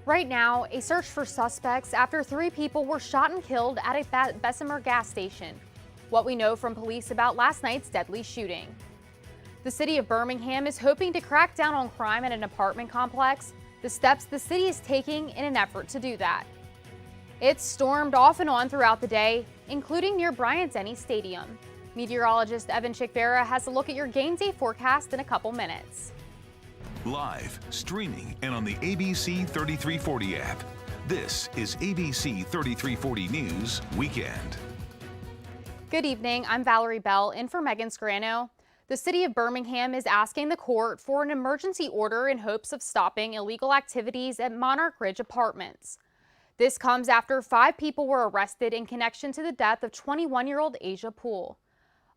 Right now, a search for suspects after 3 people were shot and killed at a Bessemer gas station. What we know from police about last night's deadly shooting. The city of Birmingham is hoping to crack down on crime at an apartment complex, the steps the city is taking in an effort to do that. It's stormed off and on throughout the day, including near Bryant-Denny Stadium. Meteorologist Evan Chickvera has a look at your game day forecast in a couple minutes. Live, streaming, and on the ABC 3340 app. This is ABC 3340 News Weekend. Good evening, I'm Valerie Bell in for Megan Scarano. The city of Birmingham is asking the court for an emergency order in hopes of stopping illegal activities at Monarch Ridge Apartments. This comes after 5 people were arrested in connection to the death of 21-year-old Asia Poole.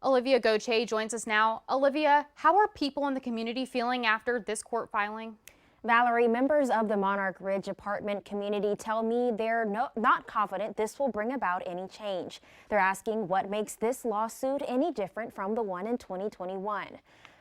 Olivia Gaudreau joins us now. Olivia, how are people in the community feeling after this court filing? Valerie, members of the Monarch Ridge apartment community tell me they're not confident this will bring about any change. They're asking what makes this lawsuit any different from the one in 2021.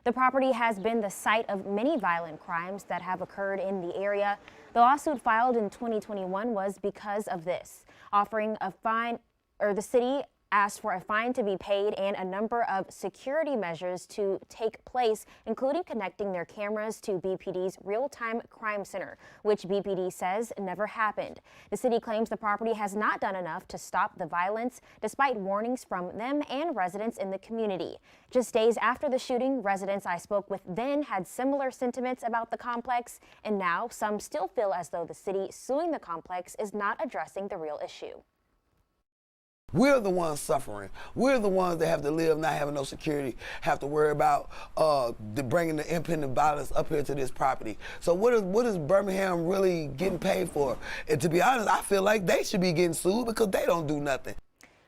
The property has been the site of many violent crimes that have occurred in the area. The lawsuit filed in 2021 was because of this, offering a fine, the city asked for a fine to be paid and a number of security measures to take place, including connecting their cameras to BPD's real-time crime center, which BPD says never happened. The city claims the property has not done enough to stop the violence, despite warnings from them and residents in the community. Just days after the shooting, residents I spoke with then had similar sentiments about the complex, and now some still feel as though the city suing the complex is not addressing the real issue. We're the ones suffering. We're the ones that have to live not having no security, have to worry about bringing the independent violence up here to this property. So what is Birmingham really getting paid for? And to be honest, I feel like they should be getting sued because they don't do nothing.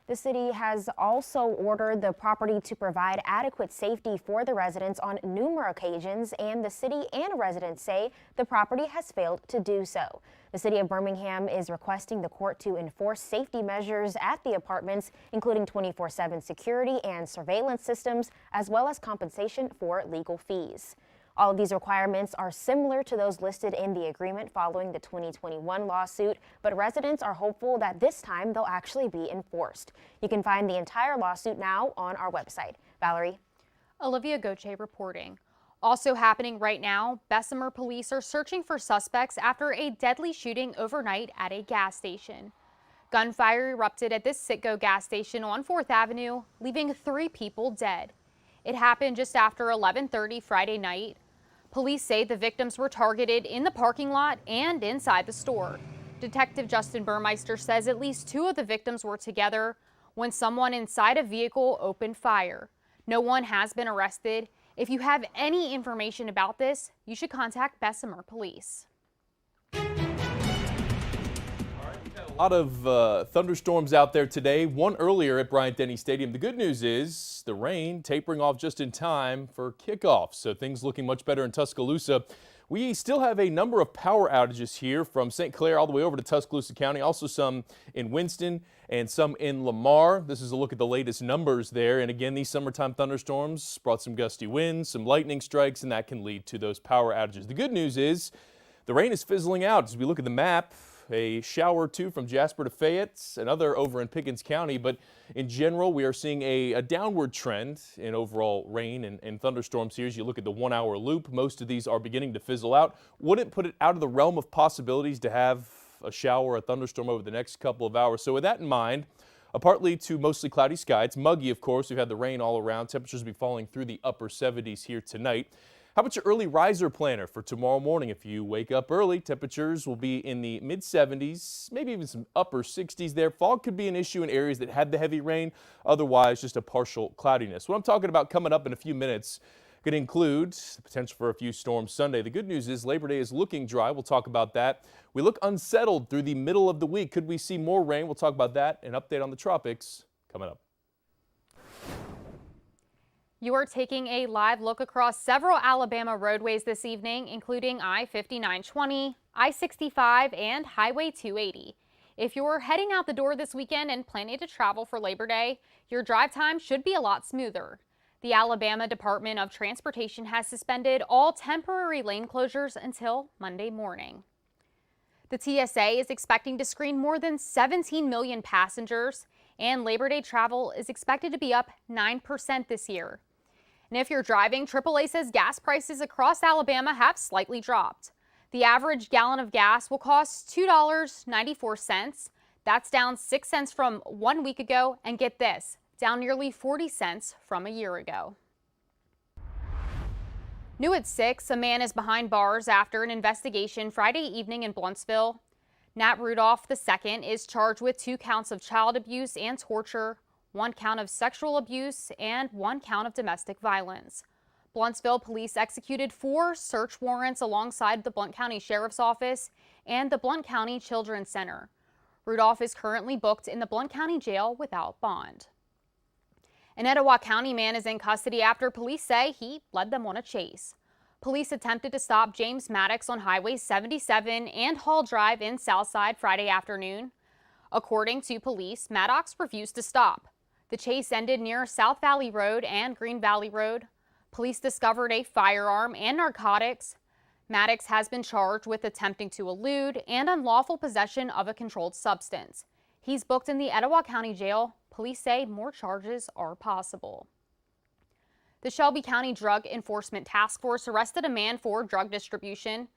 The city has also ordered the property to provide adequate safety for the residents on numerous occasions, and the city and residents say the property has failed to do so. The city of Birmingham is requesting the court to enforce safety measures at the apartments, including 24/7 security and surveillance systems, as well as compensation for legal fees. All of these requirements are similar to those listed in the agreement following the 2021 lawsuit, but residents are hopeful that this time they'll actually be enforced. You can find the entire lawsuit now on our website. Valerie. Olivia Gaudreau reporting. Also happening right now, Bessemer police are searching for suspects after a deadly shooting overnight at a gas station. Gunfire erupted at this Citgo gas station on 4th Avenue, leaving 3 people dead. It happened just after 11:30 Friday night. Police say the victims were targeted in the parking lot and inside the store. Detective Justin Burmeister says at least 2 of the victims were together when someone inside a vehicle opened fire. No one has been arrested. If you have any information about this, you should contact Bessemer Police. A lot of thunderstorms out there today, one earlier at Bryant-Denny Stadium. The good news is the rain tapering off just in time for kickoff, so things looking much better in Tuscaloosa. We still have a number of power outages here from St. Clair all the way over to Tuscaloosa County, also some in Winston and some in Lamar. This is a look at the latest numbers there, and again, these summertime thunderstorms brought some gusty winds, some lightning strikes, and that can lead to those power outages. The good news is the rain is fizzling out. As we look at the map, a shower or 2 from Jasper to Fayette, another over in Pickens County, but in general we are seeing a downward trend in overall rain and thunderstorms here. As you look at the 1-hour loop, most of these are beginning to fizzle out. Wouldn't put it out of the realm of possibilities to have a shower or a thunderstorm over the next couple of hours. So with that in mind, a partly to mostly cloudy sky. It's muggy, of course. We've had the rain all around. Temperatures will be falling through the upper 70s here tonight. How about your early riser planner for tomorrow morning? If you wake up early, temperatures will be in the mid-70s, maybe even some upper 60s there. Fog could be an issue in areas that had the heavy rain. Otherwise, just a partial cloudiness. What I'm talking about coming up in a few minutes could include the potential for a few storms Sunday. The good news is Labor Day is looking dry. We'll talk about that. We look unsettled through the middle of the week. Could we see more rain? We'll talk about that. An update on the tropics coming up. You are taking a live look across several Alabama roadways this evening, including I-5920, I-65, and Highway 280. If you're heading out the door this weekend and planning to travel for Labor Day, your drive time should be a lot smoother. The Alabama Department of Transportation has suspended all temporary lane closures until Monday morning. The TSA is expecting to screen more than 17 million passengers, and Labor Day travel is expected to be up 9% this year. And if you're driving, AAA says gas prices across Alabama have slightly dropped. The average gallon of gas will cost $2.94. That's down 6 cents from 1 week ago, and get this, down nearly 40 cents from a year ago. New at 6, a man is behind bars after an investigation Friday evening in Blountsville. Nat Rudolph II is charged with 2 counts of child abuse and torture, 1 count of sexual abuse, and 1 count of domestic violence. Blountsville police executed 4 search warrants alongside the Blount County Sheriff's Office and the Blount County Children's Center. Rudolph is currently booked in the Blount County Jail without bond. An Etowah County man is in custody after police say he led them on a chase. Police attempted to stop James Maddox on Highway 77 and Hall Drive in Southside Friday afternoon. According to police, Maddox refused to stop. The chase ended near South Valley Road and Green Valley Road. Police discovered a firearm and narcotics. Maddox has been charged with attempting to elude and unlawful possession of a controlled substance. He's booked in the Etowah County Jail. Police say more charges are possible. The Shelby County Drug Enforcement Task Force arrested a man for drug distribution.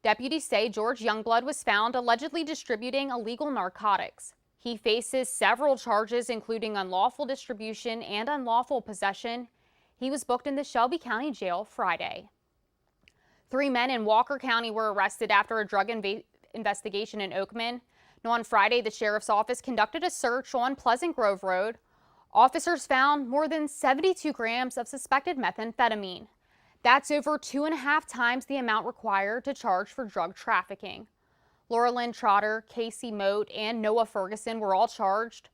Deputies say George Youngblood was found allegedly distributing illegal narcotics. He faces several charges, including unlawful distribution and unlawful possession. He was booked in the Shelby County Jail Friday. 3 men in Walker County were arrested after a drug investigation in Oakman. Now, on Friday, the Sheriff's Office conducted a search on Pleasant Grove Road. Officers found more than 72 grams of suspected methamphetamine. That's over 2.5 times the amount required to charge for drug trafficking. Laura Lynn Trotter, Casey Moat, and Noah Ferguson were all charged.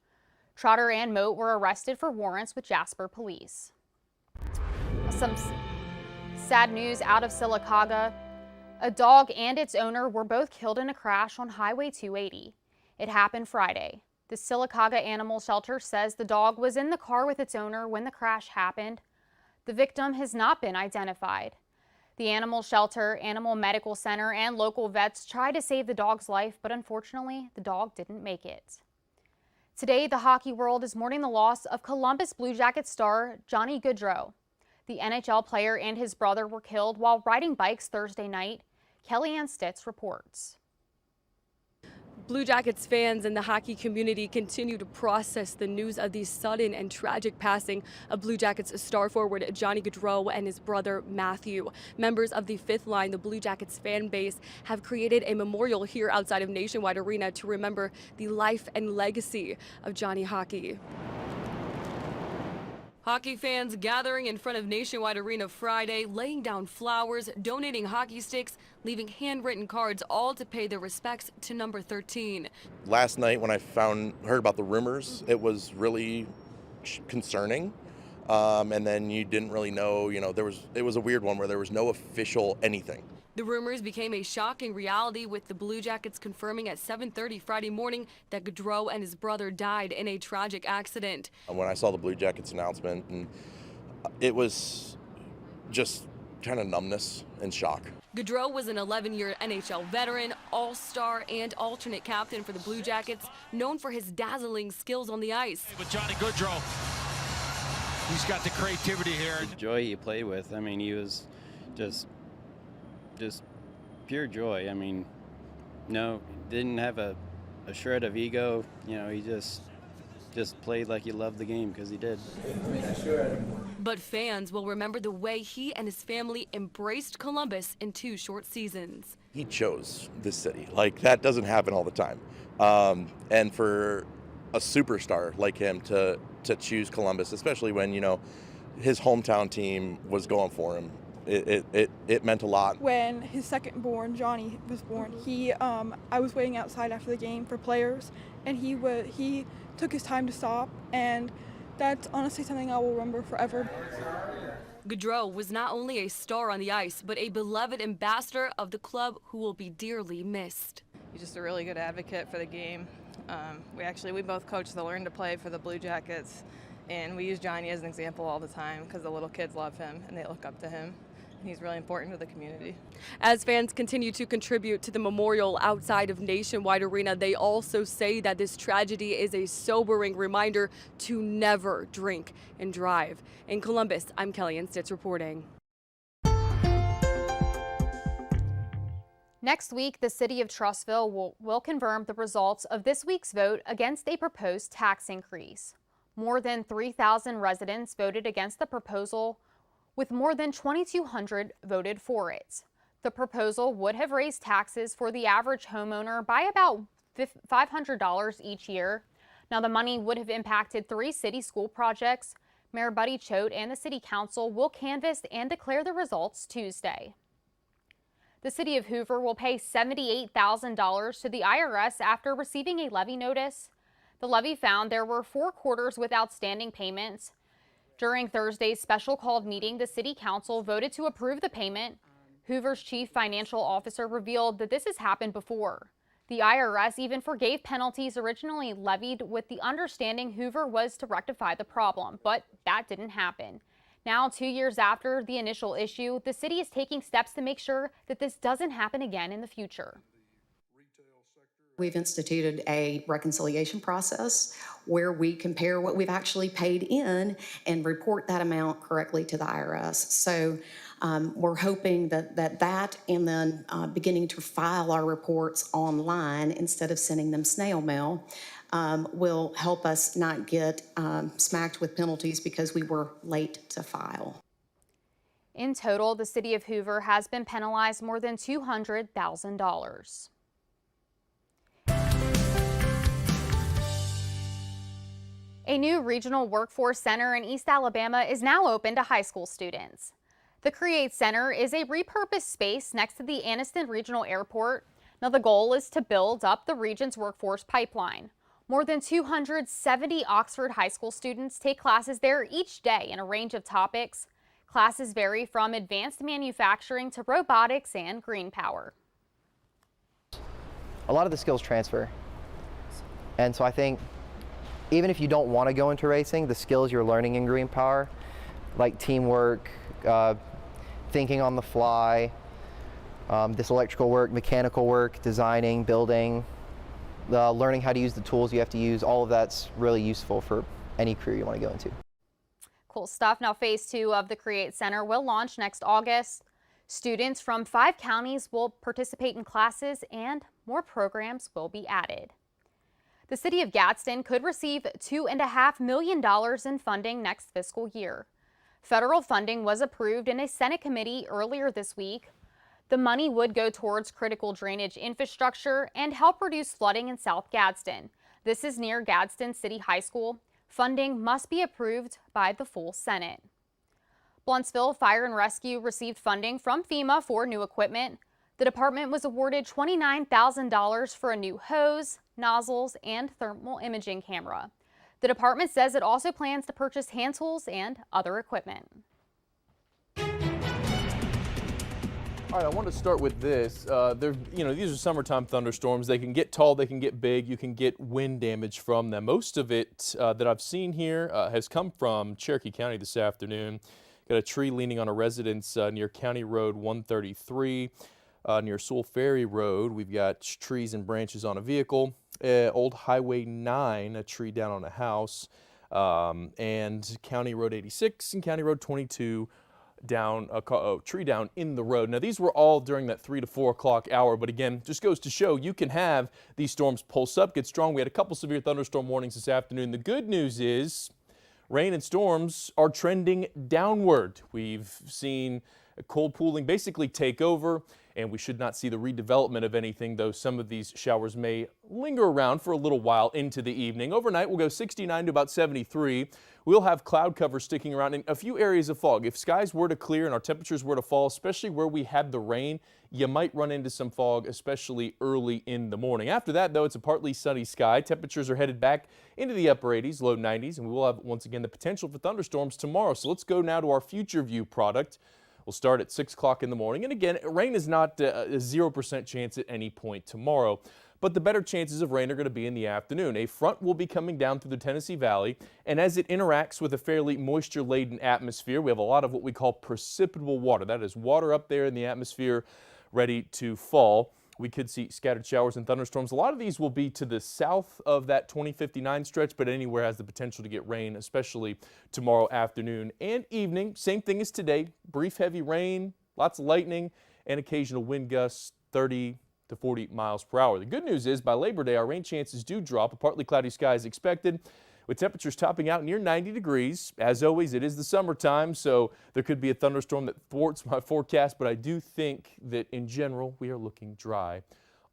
Trotter and Moat were arrested for warrants with Jasper Police. Some sad news out of Sylacauga. A dog and its owner were both killed in a crash on Highway 280. It happened Friday. The Sylacauga Animal Shelter says the dog was in the car with its owner when the crash happened. The victim has not been identified. The animal shelter, animal medical center, and local vets tried to save the dog's life, but unfortunately, the dog didn't make it. Today, the hockey world is mourning the loss of Columbus Blue Jackets star Johnny Gaudreau. The NHL player and his brother were killed while riding bikes Thursday night. Kellyanne Stitz reports. Blue Jackets fans and the hockey community continue to process the news of the sudden and tragic passing of Blue Jackets star forward Johnny Gaudreau and his brother Matthew. Members of the Fifth Line, the Blue Jackets fan base, have created a memorial here outside of Nationwide Arena to remember the life and legacy of Johnny Hockey. Hockey fans gathering in front of Nationwide Arena Friday, laying down flowers, donating hockey sticks, leaving handwritten cards, all to pay their respects to number 13. Last night when I heard about the rumors, it was really concerning. And then you didn't really know, it was a weird one where there was no official anything. The rumors became a shocking reality, with the Blue Jackets confirming at 7:30 Friday morning that Gaudreau and his brother died in a tragic accident. When I saw the Blue Jackets announcement, and it was just kind of numbness and shock. Gaudreau was an 11-year NHL veteran, all-star, and alternate captain for the Blue Jackets, known for his dazzling skills on the ice. With Johnny Gaudreau, he's got the creativity here. The joy he played with, he was just pure joy. No, didn't have a shred of ego. He just played like he loved the game, because he did. But fans will remember the way he and his family embraced Columbus in 2 short seasons. He chose this city. That doesn't happen all the time. And for a superstar like him to choose Columbus, especially when, his hometown team was going for him, it meant a lot. When his second born, Johnny, was born, I was waiting outside after the game for players, and he took his time to stop, and that's honestly something I will remember forever. Gaudreau was not only a star on the ice, but a beloved ambassador of the club who will be dearly missed. He's just a really good advocate for the game. We both coach the Learn to Play for the Blue Jackets, and we use Johnny as an example all the time because the little kids love him and they look up to him. He's really important to the community. As fans continue to contribute to the memorial outside of Nationwide Arena, they also say that this tragedy is a sobering reminder to never drink and drive. In Columbus, I'm Kellyanne Stitz reporting. Next week, the city of Trussville will confirm the results of this week's vote against a proposed tax increase. More than 3,000 residents voted against the proposal, with more than 2,200 voted for it. The proposal would have raised taxes for the average homeowner by about $500 each year. Now, the money would have impacted 3 city school projects. Mayor Buddy Choate and the city council will canvass and declare the results Tuesday. The city of Hoover will pay $78,000 to the IRS after receiving a levy notice. The levy found there were 4 quarters with outstanding payments. During Thursday's special called meeting, the city council voted to approve the payment. Hoover's chief financial officer revealed that this has happened before. The IRS even forgave penalties originally levied with the understanding Hoover was to rectify the problem, but that didn't happen. Now, 2 years after the initial issue, the city is taking steps to make sure that this doesn't happen again in the future. We've instituted a reconciliation process where we compare what we've actually paid in and report that amount correctly to the IRS. So we're hoping that and then beginning to file our reports online instead of sending them snail mail will help us not get smacked with penalties because we were late to file. In total, the city of Hoover has been penalized more than $200,000. A new regional workforce center in East Alabama is now open to high school students. The Create Center is a repurposed space next to the Anniston Regional Airport. Now, the goal is to build up the region's workforce pipeline. More than 270 Oxford high school students take classes there each day in a range of topics. Classes vary from advanced manufacturing to robotics and green power. A lot of the skills transfer. And so I think even if you don't want to go into racing, the skills you're learning in green power, like teamwork, thinking on the fly, this electrical work, mechanical work, designing, building, learning how to use the tools you have to use, all of that's really useful for any career you want to go into. Cool stuff. Now, phase 2 of the Create Center will launch next August. Students from 5 counties will participate in classes and more programs will be added. The city of Gadsden could receive $2.5 million in funding next fiscal year. Federal funding was approved in a Senate committee earlier this week. The money would go towards critical drainage infrastructure and help reduce flooding in South Gadsden. This is near Gadsden City High School. Funding must be approved by the full Senate. Blountsville Fire and Rescue received funding from FEMA for new equipment. The department was awarded $29,000 for a new hose, nozzles, and thermal imaging camera. The department says it also plans to purchase hand tools and other equipment. All right, I want to start with this. These are summertime thunderstorms. They can get tall, they can get big, you can get wind damage from them. Most of it that I've seen here has come from Cherokee County this afternoon. Got a tree leaning on a residence near County Road 133. Near Sewell Ferry Road, we've got trees and branches on a vehicle. Old Highway 9, a tree down on a house. And County Road 86 and County Road 22, down a tree down in the road. Now, these were all during that 3 to 4 o'clock hour, but again, just goes to show you can have these storms pulse up, get strong. We had a couple severe thunderstorm warnings this afternoon. The good news is rain and storms are trending downward. We've seen cold pooling basically take over, and we should not see the redevelopment of anything, though some of these showers may linger around for a little while into the evening. Overnight, we'll go 69 to about 73. We'll have cloud cover sticking around in a few areas of fog. If skies were to clear and our temperatures were to fall, especially where we had the rain, you might run into some fog, especially early in the morning. After that, though, it's a partly sunny sky. Temperatures are headed back into the upper 80s, low 90s, and we will have, once again, the potential for thunderstorms tomorrow. So let's go now to our future view product. will start at 6 o'clock in the morning. And again, rain is not a 0% chance at any point tomorrow, but the better chances of rain are going to be in the afternoon. A front will be coming down through the Tennessee Valley, and as it interacts with a fairly moisture-laden atmosphere, we have a lot of what we call precipitable water. That is water up there in the atmosphere ready to fall. We could see scattered showers and thunderstorms. A lot of these will be to the south of that 2059 stretch, but anywhere has the potential to get rain, especially tomorrow afternoon and evening. Same thing as today. Brief heavy rain, lots of lightning, and occasional wind gusts 30 to 40 miles per hour. The good news is by Labor Day, our rain chances do drop. A partly cloudy sky is expected, with temperatures topping out near 90 degrees. As always, it is the summertime, so there could be a thunderstorm that thwarts my forecast, but I do think that in general, we are looking dry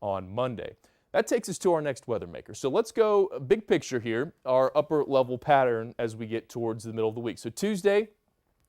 on Monday. That takes us to our next weather maker. So let's go big picture here, our upper level pattern as we get towards the middle of the week. So Tuesday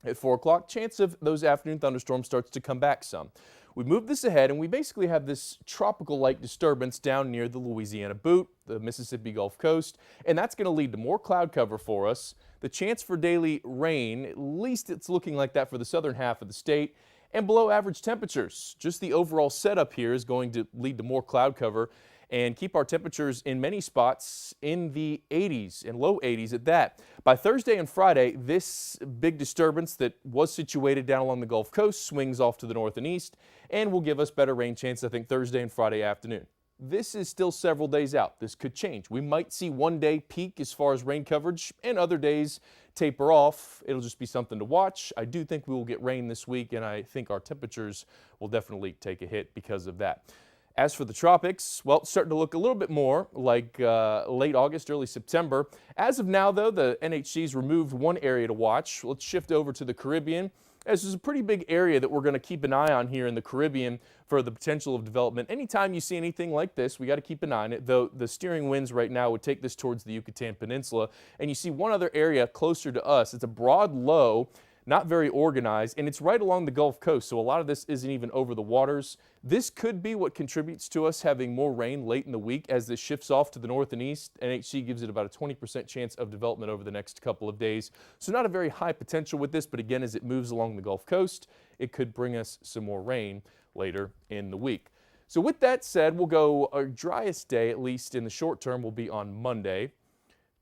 at 4 o'clock, chance of those afternoon thunderstorms starts to come back some. We move this ahead, and we basically have this tropical-like disturbance down near the Louisiana Boot, the Mississippi Gulf Coast, and that's going to lead to more cloud cover for us. The chance for daily rain, at least it's looking like that for the southern half of the state, and below average temperatures. Just the overall setup here is going to lead to more cloud cover and keep our temperatures in many spots in the 80s and low 80s at that. By Thursday and Friday, this big disturbance that was situated down along the Gulf Coast swings off to the north and east and will give us better rain chance, I think, Thursday and Friday afternoon. This is still several days out. This could change. We might see one day peak as far as rain coverage and other days taper off. It'll just be something to watch. I do think we will get rain this week, and I think our temperatures will definitely take a hit because of that. As for the tropics, well, it's starting to look a little bit more like late August, early September. As of now, though, the NHC's removed one area to watch. Let's shift over to the Caribbean. This is a pretty big area that we're going to keep an eye on here in the Caribbean for the potential of development. Anytime you see anything like this, we got to keep an eye on it, though the steering winds right now would take this towards the Yucatan Peninsula. And you see one other area closer to us. It's a broad low, not very organized, and it's right along the Gulf Coast, so a lot of this isn't even over the waters. This could be what contributes to us having more rain late in the week as this shifts off to the north and east. NHC gives it about a 20% chance of development over the next couple of days. So not a very high potential with this, but again, as it moves along the Gulf Coast, it could bring us some more rain later in the week. So with that said, we'll go our driest day, at least in the short term, will be on Monday.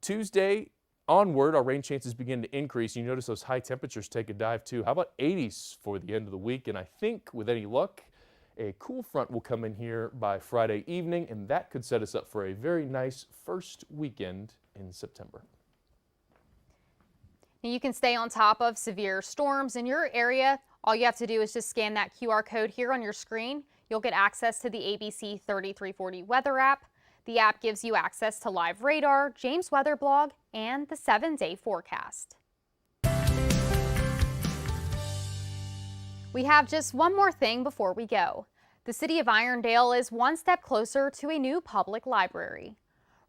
Tuesday onward, our rain chances begin to increase. You notice those high temperatures take a dive too. How about 80s for the end of the week? And I think with any luck, a cool front will come in here by Friday evening, and that could set us up for a very nice first weekend in September. Now you can stay on top of severe storms in your area. All you have to do is just scan that QR code here on your screen. You'll get access to the ABC 3340 weather app. The app gives you access to live radar, James Weather Blog, and the 7-day forecast. We have just one more thing before we go. The city of Irondale is one step closer to a new public library.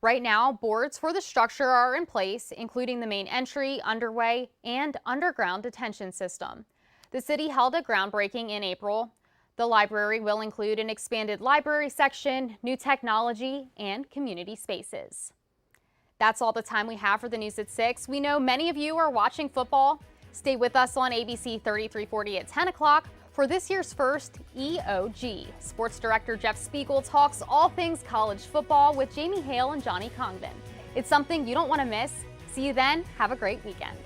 Right now, boards for the structure are in place, including the main entry, underway, and underground detention system. The city held a groundbreaking in April. The library will include an expanded library section, new technology, and community spaces. That's all the time we have for the news at 6. We know many of you are watching football. Stay with us on ABC 3340 at 10 o'clock for this year's first EOG. Sports Director Jeff Spiegel talks all things college football with Jamie Hale and Johnny Congdon. It's something you don't want to miss. See you then. Have a great weekend.